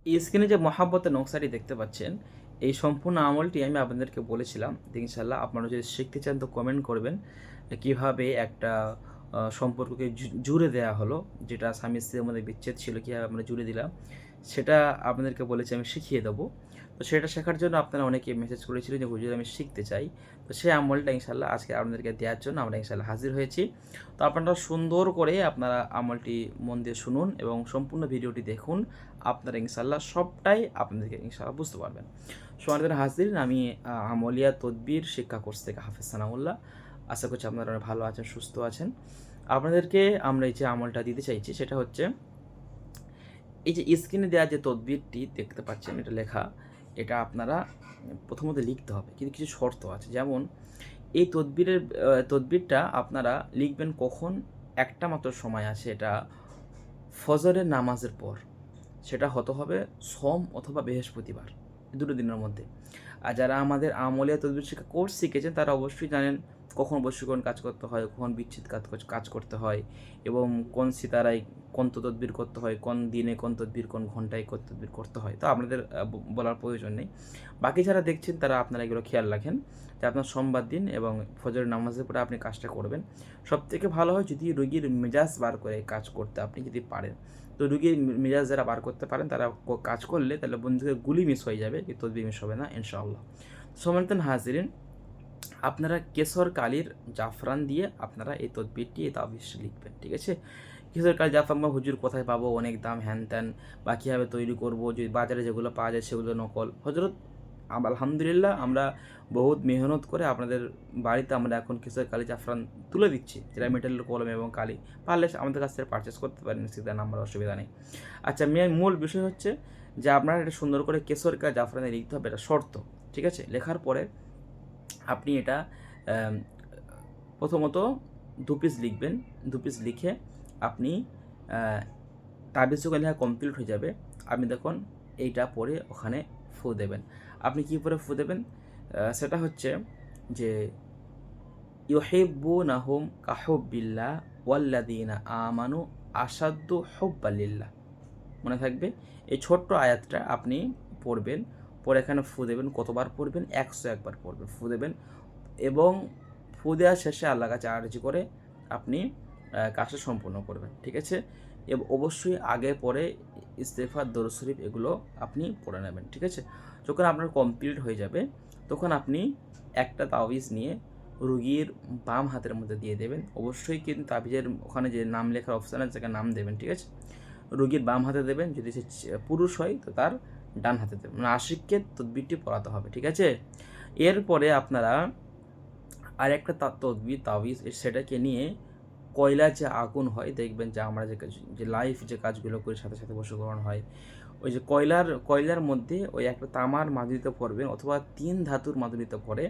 স্ক্রিনে যে মহাব্বতের নকশাটি দেখতে পাচ্ছেন, এই সম্পূর্ণ আমলটি আমি আপনাদেরকে বলেছিলাম। ইনশাআল্লাহ আপনারা যদি শিখতে চান তো কমেন্ট করবেন। কিভাবে একটা সম্পর্ককে জুড়ে দেয়া হলো, যেটা স্বামী স্ত্রীর মধ্যে বিচ্ছেদ ছিল, কীভাবে আমরা জুড়ে দিলাম, সেটা আপনাদেরকে বলেছি আমি শিখিয়ে দেবো। তো সেটা শেখার জন্য আপনারা অনেকে মেসেজ করেছিলেন যে হুজুর আমি শিখতে চাই। তো সেই আমলটা ইনশাআল্লাহ আজকে আপনাদেরকে দেওয়ার জন্য আমরা ইনশাআল্লাহ হাজির হয়েছি। তো আপনারা সুন্দর করে আপনারা আমলটি মন দিয়ে শুনুন এবং সম্পূর্ণ ভিডিওটি দেখুন। আপনারা ইনশাআল্লাহ সবটাই আপনাদেরকে ইনশাআল্লাহ বুঝতে পারবেন। সম্মানিত হাজিরিন, আমি আমলিয়া তদবির শিক্ষা কোর্স থেকে হাফেজ সানাউল্লাহ। আশা করছি আপনারা ভালো আছেন, সুস্থ আছেন। আপনাদেরকে আমরা এই যে আমলটা দিতে চাইছি সেটা হচ্ছে, এই যে স্ক্রিনে দেওয়া যে তদবিরটি দেখতে পাচ্ছেন, এটা লেখা, এটা আপনারা প্রথমত লিখতে হবে, কিন্তু কিছু শর্ত আছে। যেমন এই তদবিরটা আপনারা লিখবেন কখন? একটা মাত্র সময় আছে, এটা ফজরের নামাজের পর। সেটা হতে হবে সোম অথবা বৃহস্পতিবার, দুটো দিনের মধ্যে। আর যারা আমাদের আমলিয়া তদবির শিক্ষা কোর্স শিখেছেন তারা অবশ্যই জানেন কখন বশীকরণ কাজ করতে হয়, কখন বিচ্ছেদ কাজ করতে হয়, এবং কোন সিতারায় কোন তদবির করতে হয়, কোন দিনে কোন তদবির, কোন ঘন্টায় কোন তদবির করতে হয়। তো আপনাদের বলার প্রয়োজন নেই। বাকি যারা দেখছেন তারা আপনারা এগুলো খেয়াল রাখেন যে আপনার সোমবার দিন এবং ফজরের নামাজের পরে আপনি কাজটা করবেন। সবথেকে ভালো হয় যদি রোগীর মেজাজ বার করে কাজ করতে আপনি যদি পারেন। তো রুগীর মেজাজ যারা বার করতে পারেন তারা কাজ করলে তাহলে বন্ধুদের গুলি মিস হয়ে যাবে, কিন্তু তদবির মিস হবে না ইনশাআল্লাহ। সম্মানিত হাজিরিন, আপনারা কেশর কালির জাফরান দিয়ে আপনারা এই তদবিরটি, এই তাবিজ লিখবেন, ঠিক আছে? কেশর কালি জাফরান বা হুজুর কোথায় পাবো, অনেক দাম, হ্যান ত্যান, বা কীভাবে তৈরি করবো, যদি বাজারে যেগুলো পাওয়া যায় সেগুলো নকল। হজরত আলহামদুলিল্লাহ আমরা বহুত মেহনত করে আপনাদের বাড়িতে আমরা এখন কেশর কালি জাফরান তুলে দিচ্ছি, যেটা মেটালের কলম এবং কালি। পারলে আমাদের কাছ থেকে পারচেস করতে পারেন, সেটা নাম্বার অসুবিধা নেই। আচ্ছা, মূল বিষয় হচ্ছে যে আপনারা এটা সুন্দর করে কেশর কালি জাফরানে লিখতে হবে, এটা শর্ত, ঠিক আছে? লেখার পরে আপনি এটা প্রথমত 2 পিস লিখবেন। 2 পিস লিখে আপনি তাবিজ যখন লেখা কমপ্লিট হয়ে যাবে, আপনি দেখুন এইটা পরে ওখানে ফু দেবেন। আপনি কী পরে ফু দেবেন? সেটা হচ্ছে যে ইউহিব্বুনাহুম কাহুব্বিল্লাহ ওয়াল্লাযীনা আমানু আশাদ্দু হুব্বান লিল্লাহ। মনে থাকবে, এই ছোট্ট আয়াতটা আপনি পড়বেন, পরে এখানে ফু দেবেন। কতবার পড়বেন? 101 বার পড়বেন, ফু দেবেন। এবং ফু দেওয়ার শেষে আল্লাহর কাছে আরজি করে আপনি কাজটা সম্পূর্ণ করবেন, ঠিক আছে? এবং অবশ্যই আগে পরে ইস্তেগফার, দরুদ শরীফ এগুলো আপনি পড়ে নেবেন, ঠিক আছে? যখন আপনার কমপ্লিট হয়ে যাবে তখন আপনি একটা তাবিজ নিয়ে রুগীর বাম হাতের মধ্যে দিয়ে দেবেন। অবশ্যই কিন্তু তাবিজের ওখানে যে নাম লেখার অপশান আছে সেখানে নাম দেবেন, ঠিক আছে? রুগীর বাম হাতে দেবেন, যদি সে পুরুষ হয় তো তার ডান হাতে দেবেন। মানে আশিককে তদবিরটি পড়াতে হবে, ঠিক আছে? এরপরে আপনারা আর একটা তদবির তাবিজ, সেটাকে নিয়ে কয়লার যে আগুন হয়, দেখবেন যে আমরা যে লাইফ যে কাজগুলো করি সাথে সাথে বশীকরণ হয়, ওই যে কয়লার মধ্যে ওই একটা তামার মাধুরীতে পড়বেন অথবা 3 ধাতুর মাধুরীতে পড়ে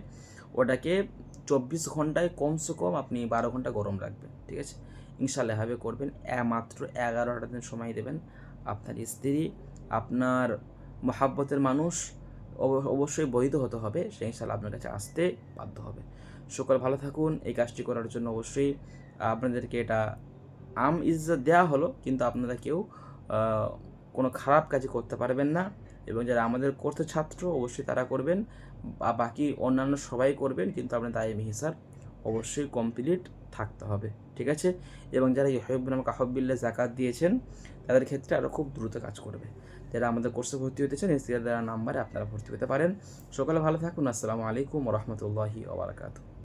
ওটাকে 24 ঘন্টায় কমসে কম আপনি 12 ঘন্টা গরম রাখবেন, ঠিক আছে? ইনশাআল্লাহ এভাবে করবেন। মাত্র 11টা দিন সময় দেবেন। আপনার স্ত্রী, আপনার মহাব্বতের মানুষ অবশ্যই বৈধ হতে হবে, সে ইনশাআল্লাহ আপনার কাছে আসতে বাধ্য হবে। সকল ভালো থাকুন। এই কাজটি করার জন্য অবশ্যই আপনাদেরকে এটা ইজ্জত দেওয়া হলো, কিন্তু আপনারা কেউ কোনো খারাপ কাজই করতে পারবেন না। এবং যারা আমাদের কোর্সের ছাত্র অবশ্যই তারা করবেন, বা বাকি অন্যান্য সবাই করবেন, কিন্তু আপনার দায়মি হিসাব অবশ্যই কমপ্লিট থাকতে হবে, ঠিক আছে? এবং যারা ইউহিব্বুনা কাহুব্বিল্লাহ যাকাত দিয়েছেন তাদের ক্ষেত্রে আরও খুব দ্রুত কাজ করবে। যারা আমাদের কোর্সে ভর্তি হতে চান স্ক্রিনে দেওয়া নাম্বারে আপনারা ভর্তি হতে পারেন। সকালে ভালো থাকুন। আসসালামু আলাইকুম ওয়া রাহমাতুল্লাহি ওয়া বারাকাতুহু।